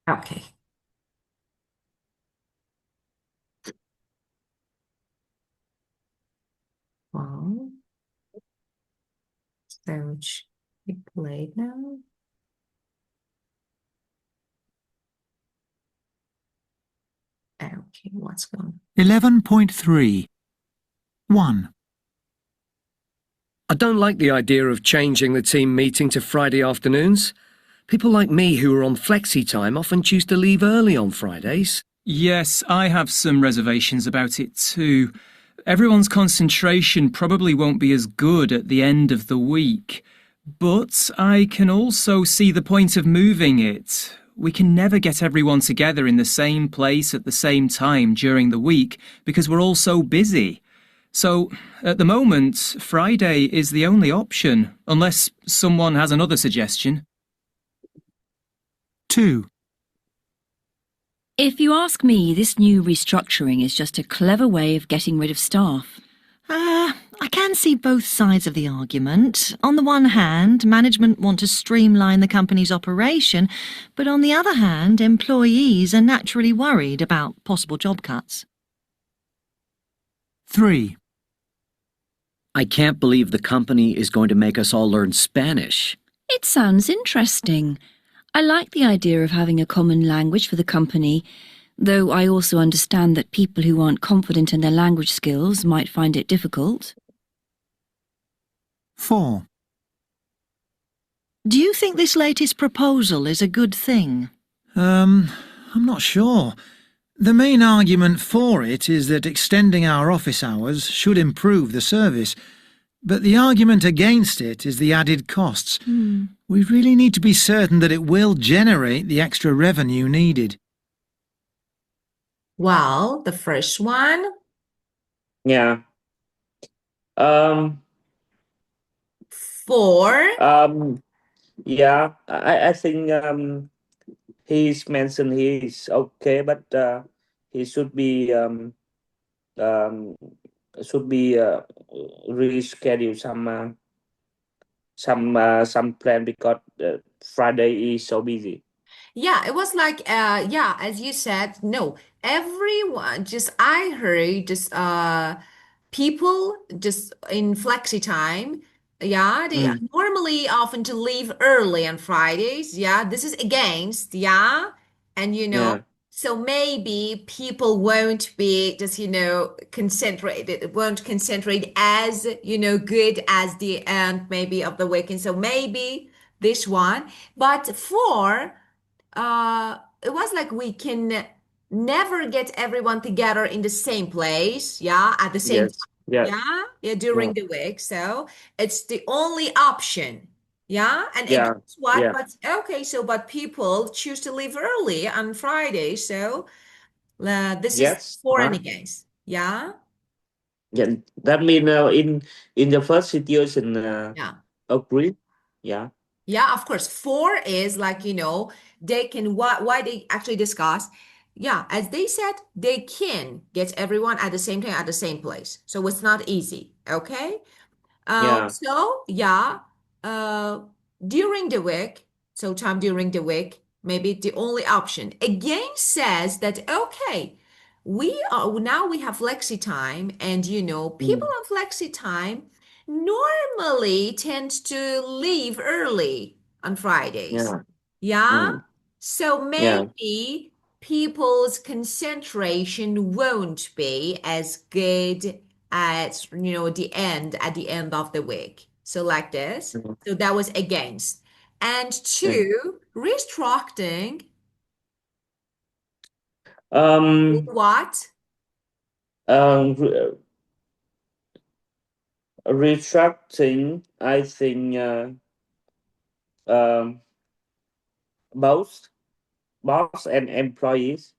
Okay. Well, so we played now. Okay, what's going 11.3. 1. I don't like the idea of changing the team meeting to Friday afternoons. People like me who are on flexi time often choose to leave early on Fridays. Yes, I have some reservations about it too. Everyone's concentration probably won't be as good at the end of the week. But I can also see the point of moving it. We can never get everyone together in the same place at the same time during the week because we're all so busy. So, at the moment, Friday is the only option, unless someone has another suggestion. 2. If you ask me, this new restructuring is just a clever way of getting rid of staff. I can see both sides of the argument. On the one hand, management want to streamline the company's operation, but on the other hand, employees are naturally worried about possible job cuts. 3. I can't believe the company is going to make us all learn Spanish. It sounds interesting. I like the idea of having a common language for the company, though I also understand that people who aren't confident in their language skills might find it difficult. 4. Do you think this latest proposal is a good thing? I'm not sure. The main argument for it is that extending our office hours should improve the service, but the argument against it is the added costs. We really need to be certain that it will generate the extra revenue needed. Well, the first one. Yeah. 4. Yeah, I think he's mentioned he's okay, but he should be reschedule some plan because Friday is so busy. Yeah, it was like, yeah, as you said, no, everyone I heard people just in flexi time. Yeah, they normally often to leave early on Fridays. Yeah, this is against, yeah. And Yeah. so maybe people won't be won't concentrate as, good as the end maybe of the weekend. So maybe this one. But 4, it was like we can never get everyone together in the same place, yeah, at the same Yes. Yeah. yeah, during the week. So it's the only option. Yeah. And Yeah. guess what? Yeah. But okay, but people choose to leave early on Friday. So this is Yes. for and against. Yeah. Yeah. That means in the first situation, Yeah. agree. Yeah. Yeah, of course. 4 is like, they can, why they actually discuss. Yeah, as they said, they can get everyone at the same time at the same place. So it's not easy. Okay. Yeah. So yeah, during the week, so time during the week, maybe the only option. Again says that, okay, we have flexi time, and people on flexi time normally tend to leave early on Fridays. Yeah. Yeah. So Yeah. maybe people's concentration won't be as good at at the end of the week. So like this. So that was against. And 2, restructuring what? Retracting, I think um, both boss and employees.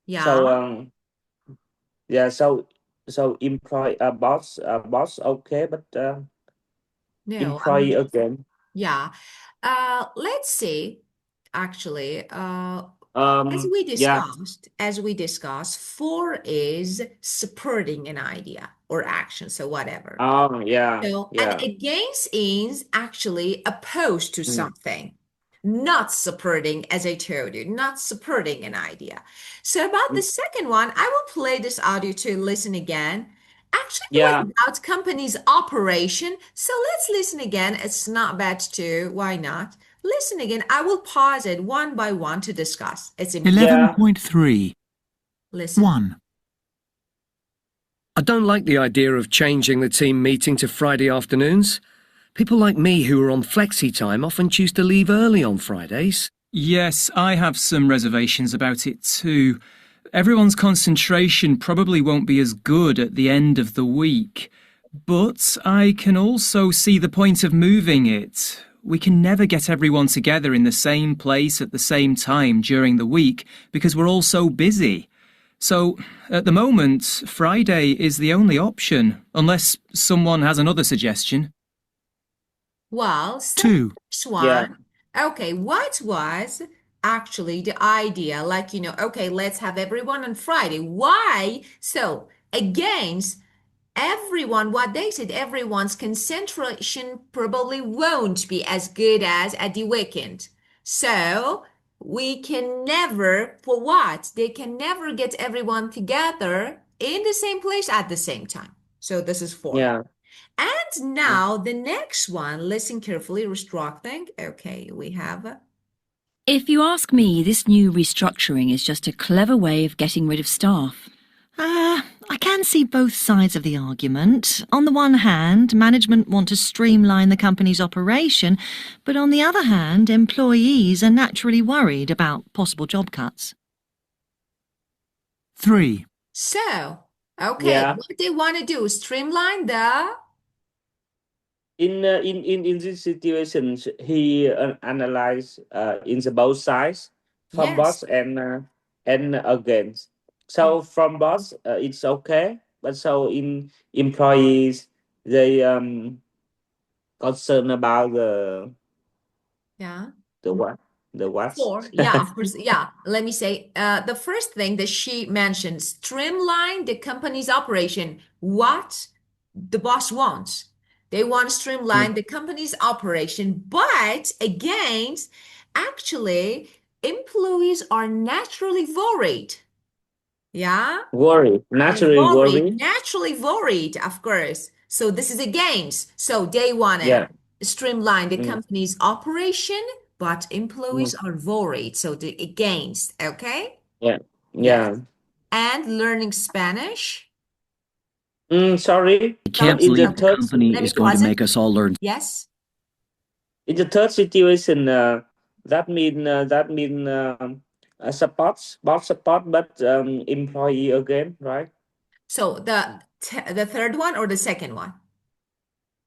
Yeah. So yeah, so employee boss okay, but No, employee again. yeah. Let's see. Actually, Yeah. as we discussed, 4 is supporting an idea or action, so whatever. Oh yeah. So, and Yeah. against is actually opposed to something. not supporting, as I told you, not supporting an idea. So about the second one, I will play this audio to listen again. Actually, it was Yeah, about company's operation. So let's listen again. It's not bad too. Why not? Listen again. I will pause it one by one to discuss. It's important. yeah. 11.3. Listen. 1. I don't like the idea of changing the team meeting to Friday afternoons. People like me who are on flexi time often choose to leave early on Fridays. Yes, I have some reservations about it too. Everyone's concentration probably won't be as good at the end of the week. But I can also see the point of moving it. We can never get everyone together in the same place at the same time during the week because we're all so busy. So, at the moment, Friday is the only option, unless someone has another suggestion. Well, so 2. this Yeah. one, okay, what was actually the idea? Like, okay, let's have everyone on Friday. Why? So, against everyone, what they said, everyone's concentration probably won't be as good as at the weekend. So, we can never, for what? They can never get everyone together in the same place at the same time. So, this is 4. Yeah. And now the next one, listen carefully, restructuring. Okay, we have. If you ask me, this new restructuring is just a clever way of getting rid of staff. I can see both sides of the argument. On the one hand, management want to streamline the company's operation, but on the other hand, employees are naturally worried about possible job cuts. 3. So, okay, Yeah. what they want to do, streamline the. In this situation, he analyzed in the both sides, from Yes. boss and against. So from boss, it's okay, but so in employees, they concerned about Yeah. the what the what. 4. Yeah, of course. Yeah. Let me say, the first thing that she mentioned, streamline the company's operation. What the boss wants. They want to streamline the company's operation, but against, actually, employees are naturally worried. Yeah. Worry, They're naturally worried, worry. naturally worried, of course. So this is against. So they want to Yeah. streamline the Mm, company's operation, but employees mm, are worried. So the against, okay? yeah. Yes. Yeah. And learning Spanish. Sorry. I can't In the believe the third company Let me is going to pause it. make us all learn. Yes. in the third situation, that mean support, boss support, but employee again, right? So the third one or the second one?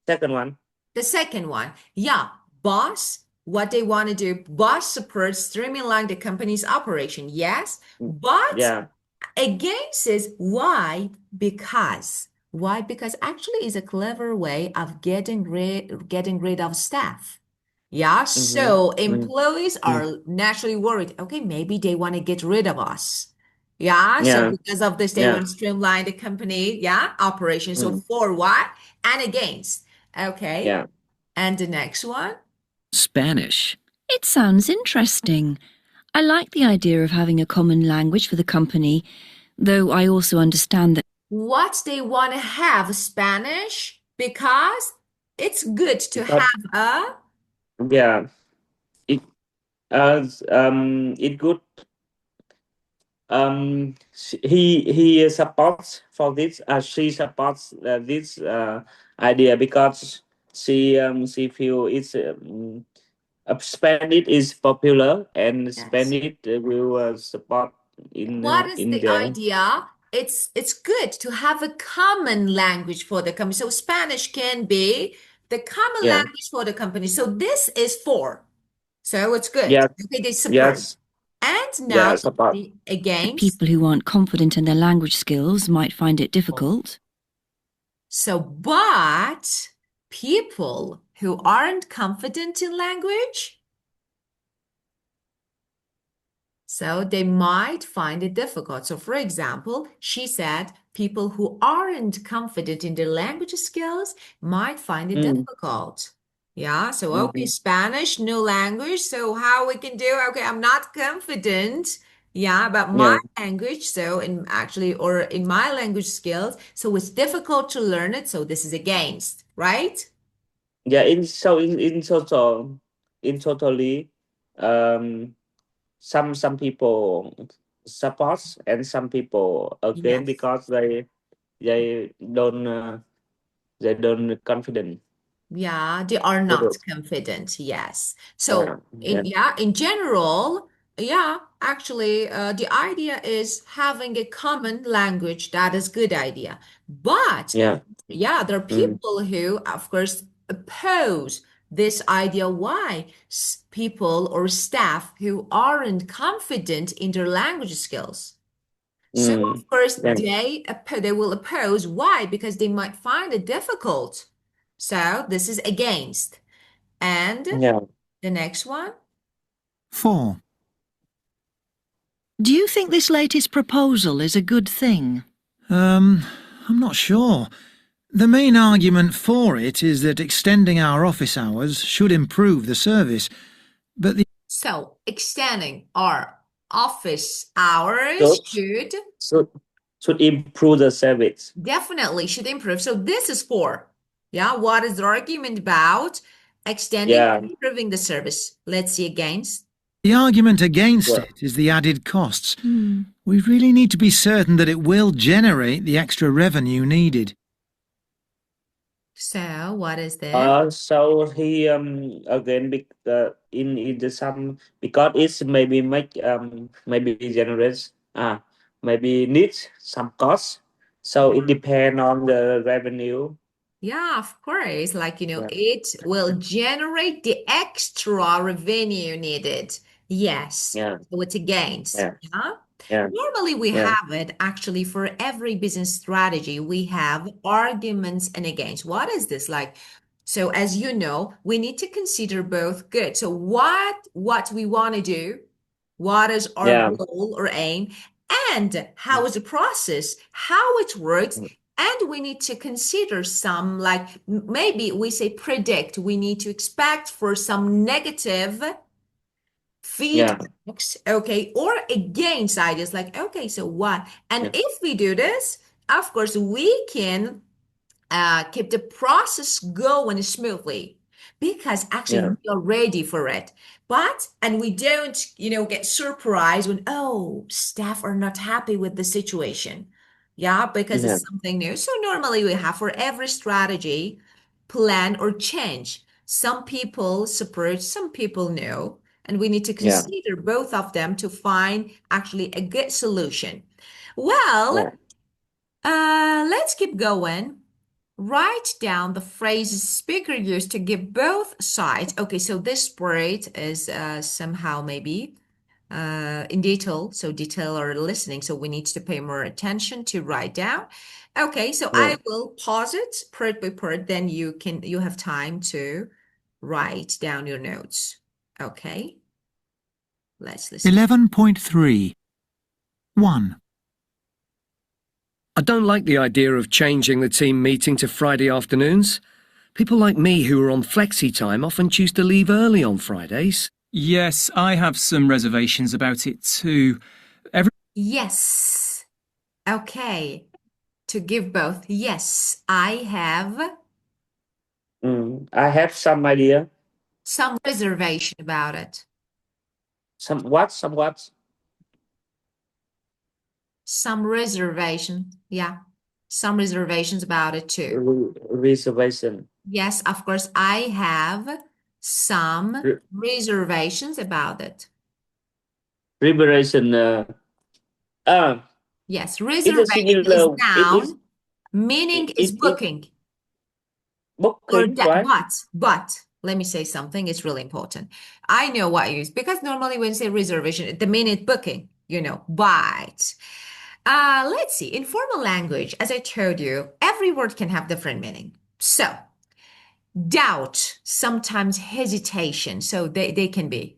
Second one. The second one, yeah, boss, what they want to do, boss supports streamline the company's operation, yes, but Yeah. against is why? Because. Why? Because actually is a clever way of getting rid of staff. Yeah, Mm-hmm. so Mm, employees mm, are naturally worried. Okay, maybe they want to get rid of us. Yeah, so yeah. because of this, they Yeah. want to streamline the company, yeah, operation. So Mm, for what? And against. Okay. yeah. And the next one. Spanish. It sounds interesting. I like the idea of having a common language for the company, though I also understand that What they want to have Spanish because it's good to Because have a. yeah, it it good. He supports for this. She supports this idea because she feel it's Spanish is popular and Yes. Spanish will support What is in the the idea? It's good to have a common language for the company. So Spanish can be the common yeah. language for the company. So this is for. So it's good. Yes. Okay, they support. Yes. And now Yeah. Support. the against. people who aren't confident in their language skills might find it difficult. So, but people who aren't confident in language, so they might find it difficult. So, for example, she said people who aren't confident in their language skills might find it Mm, difficult. Yeah, so okay, Mhm. Spanish, new language. So how we can do? Okay, I'm not confident, yeah, about my Yeah, language. So in actually, or in my language skills, so it's difficult to learn it. So this is against, right? yeah. In totally, um, some people support and some people again Yes. because they don't they don't confident. Yeah, they are They not don't. confident. Yes. So Yeah, yeah, in general, yeah, actually, the idea is having a common language. That is good idea. But yeah. yeah, there are Mm, people who, of course, oppose this idea. Why? People or staff who aren't confident in their language skills. So of course yeah, they will oppose. Why? Because they might find it difficult. So this is against. And yeah. the next one? 4. Do you think this latest proposal is a good thing? I'm not sure. The main argument for it is that extending our office hours should improve the service, but the So extending our office hours Should should should should improve the service. definitely should improve. So this is for, yeah, what is the argument about? Extending, Yeah, improving the service. Let's see against. the argument against well, it is the added costs. Hmm. We really need to be certain that it will generate the extra revenue needed. So what is this? so he again in the some because it's maybe make maybe generates maybe needs some cost, so it depend on the revenue. Yeah, of course. Like, Yeah, it will generate the extra revenue needed. Yes. yeah, So it's against. yeah, Yeah. yeah, Normally we yeah, have it actually for every business strategy. We have arguments and against. What is this like? So as you know, we need to consider both good. So what we want to do, what is our yeah, goal or aim, and how is the process, how it works, and we need to consider some, like maybe we say predict, we need to expect for some negative yeah, feedbacks, okay, or against ideas like, okay, so what? And yeah, if we do this, of course, we can keep the process going smoothly because actually yeah, we are ready for it. But, and we don't, get surprised when, oh, staff are not happy with the situation. Yeah, because yeah, it's something new. So normally we have for every strategy, plan or change. Some people support, some people no. And we need to yeah, consider both of them to find actually a good solution. Well, yeah, let's keep going. Write down the phrases speaker used to give both sides. Okay, so this word is somehow maybe in detail, so detail or listening. So we need to pay more attention to write down. Okay, so yeah. I will pause it part by part. Then you have time to write down your notes. Okay, let's listen. 11.3. 1. I don't like the idea of changing the team meeting to Friday afternoons. People like me who are on flexi time often choose to leave early on Fridays. Yes, I have some reservations about it too. Yes. Okay. To give both. Yes, I have I have some idea. some reservation about it. Somewhat Some reservation. Yeah. Some reservations about it too. reservation. Yes, of course, I have some Re- reservations about it. Reservation. Uh, Yes, it's a reservation is singular. noun, meaning is It booking. Or booking, that, right? but let me say something, it's really important. I know what you use because normally when you say reservation, the minute booking, but let's see. In formal language, as I told you, every word can have different meaning. So, doubt, sometimes hesitation. So they can be.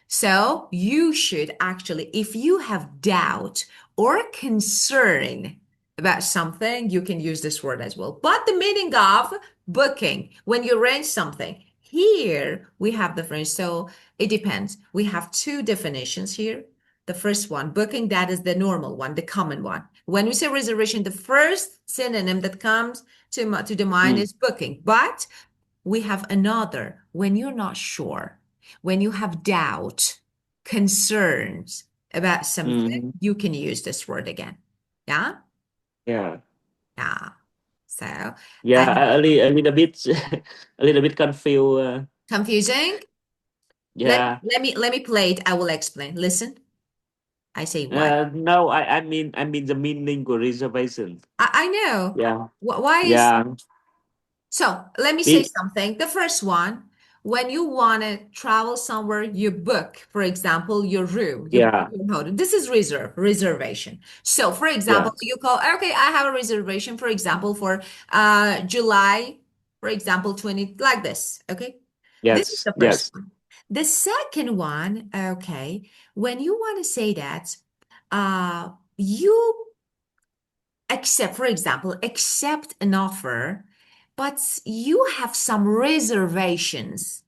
So you should actually, if you have doubt or concern about something, you can use this word as well. But the meaning of booking, when you arrange something, Here we have the French. So it depends. We have two definitions here. The first one, booking, that is the normal one, the common one. When we say reservation, the first synonym that comes to the mind is booking. But we have another when you're not sure, when you have doubt, concerns about something, you can use this word again. Yeah? Yeah. Yeah. So, Yeah, a little bit, a little bit confused. Confusing? Yeah. Let me play it. I will explain. Listen. I say why. No, I mean the meaning of reservation. I know. Yeah. Why is Yeah. so? Let me say Be, something. The first one, when you want to travel somewhere, you book, for example, your room, you book yeah. your hotel. This is reservation. So, for Yeah. example, you call, okay, I have a reservation, for example, for July, for example, 20, like this. Okay. This is Yes. the first Yes. one. The second one, okay, when you want to say that, you accept, for example, accept an offer, but you have some reservations.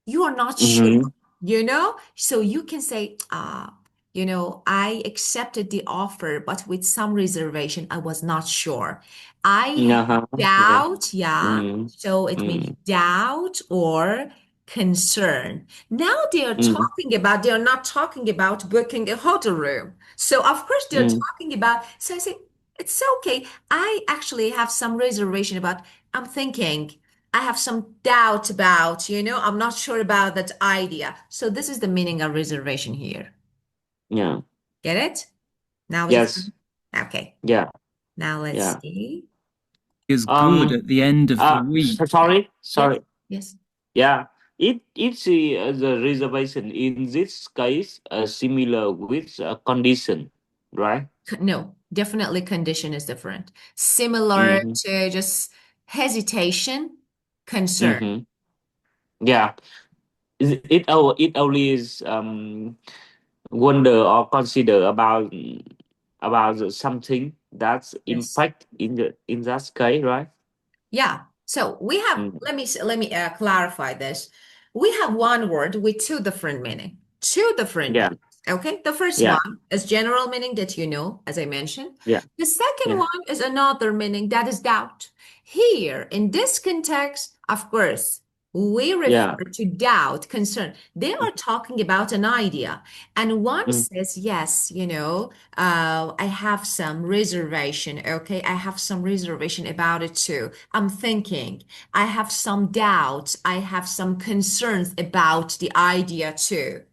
You are not sure, Mm-hmm. So you can say, I accepted the offer, but with some reservation, I was not sure. I have Uh-huh. Yeah. doubt, yeah. Mm. So it means Mm. doubt or concern. Now Mm. they are not talking about booking a hotel room. So of course they're Mm. talking about, so I say, it's okay. I actually have some reservation about, I'm thinking, I have some doubt about, I'm not sure about that idea. So this is the meaning of reservation here. Yeah. Get it? Now it's Yes. okay. Yeah. Now let's Yeah. see. Is good Um. at the end of the week. Sorry. Yes, Sorry. yes. Yeah. It's the reservation in this case similar with condition, right? No, definitely condition is different. Similar Mm-hmm. to just hesitation, concern. Mm-hmm. Yeah. It only is wonder or consider about something that's Yes. impact in that case, right? Yeah. So we have, Mm. let me clarify this. We have one word with two different meaning, two different Yeah. meanings. Okay. The first Yeah. one is general meaning that as I mentioned. Yeah. The second Yeah. one is another meaning that is doubt. Here, in this context, of course, we Yeah. refer to doubt, concern. They are talking about an idea. And one Mm. says, yes, I have some reservation. Okay. I have some reservation about it too. I'm thinking. I have some doubts. I have some concerns about the idea too.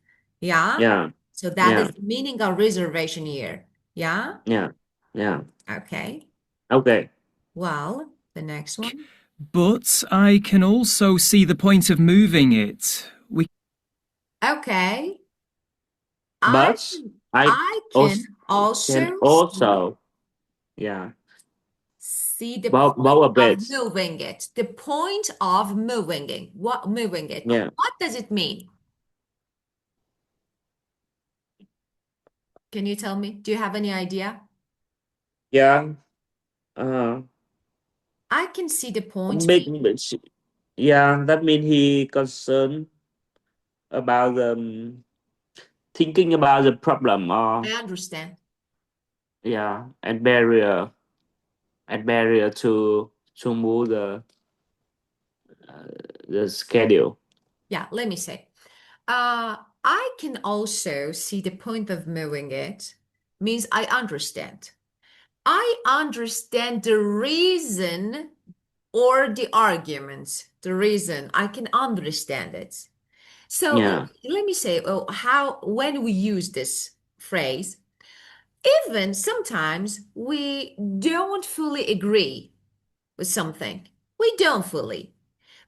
Yeah. Yeah. So that is Yeah. the meaning of reservation here. Yeah. Yeah. Yeah. Okay. Okay. Well, the next one. But I can also see the point of moving it. We Okay. I But can, I I can also can also also, yeah, see the bow point a of bit. moving it. The point of moving it. What moving it? Yeah. What does it mean? Can you tell me? Do you have any idea? Yeah. Uh, I can see the point. big. Yeah. That means he concerned about thinking about the problem I or understand. yeah and barrier to move the schedule. Yeah, let me say. I can also see the point of moving it means I understand. I understand the reason or the argument. The reason I can understand it. So Yeah. let me say, how when we use this phrase, even sometimes we don't fully agree with something. We don't fully.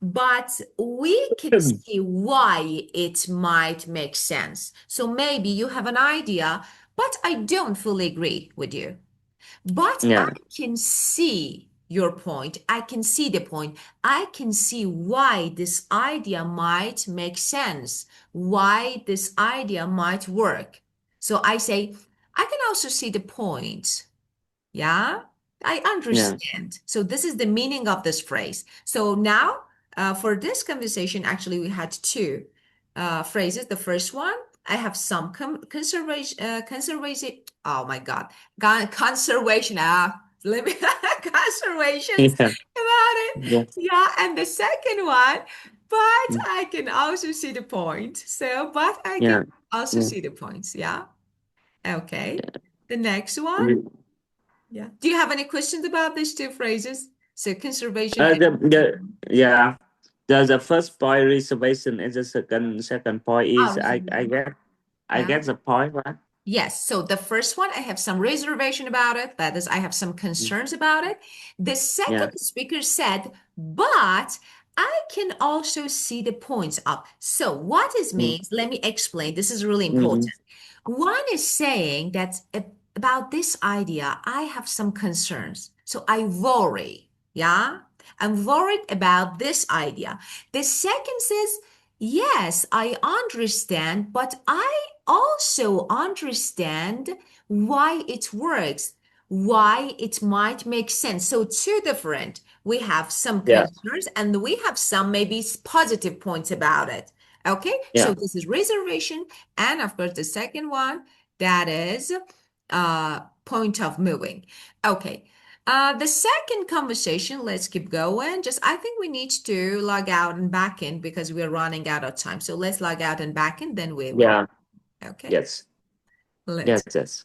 But we can see why it might make sense. So maybe you have an idea, but I don't fully agree with you. But I Yeah. can see your point. I can see the point. I can see why this idea might make sense, why this idea might work. So I say, I can also see the point. Yeah, I Yeah. understand. So this is the meaning of this phrase. So now For this conversation, actually, we had two phrases. The first one, I have some conservation. Oh my God, conservation. Let me conservations Yeah. about it. Yeah. Yeah, and the second one, but I can also see the point. So, but I can Yeah. also Yeah. see the points. Yeah. Okay. The next one. Mm. Yeah. Do you have any questions about these two phrases? So conservation Uh, and the, the yeah. The first point reservation and the second point is reservation. I Yeah. get the point, right? Yes. So the first one, I have some reservation about it. That is, I have some Mm. concerns about it. The Yeah. second speaker said, but I can also see the points up. So what this Mm. means, let me explain. This is really Mm. important. One is saying that about this idea, I have some concerns. So I worry. Yeah. I'm worried about this idea. The second says, yes, I understand, but I also understand why it works, why it might make sense. So, two different. We have some Yeah. concerns and we have some maybe positive points about it. Okay, so Yeah. this is reservation. And of course, the second one that is point of moving. Okay. The second conversation, let's keep going. Just, I think we need to log out and back in because we're running out of time. So let's log out and back in, then we will. Yeah. Okay. Yes. Let's Yes. Yes.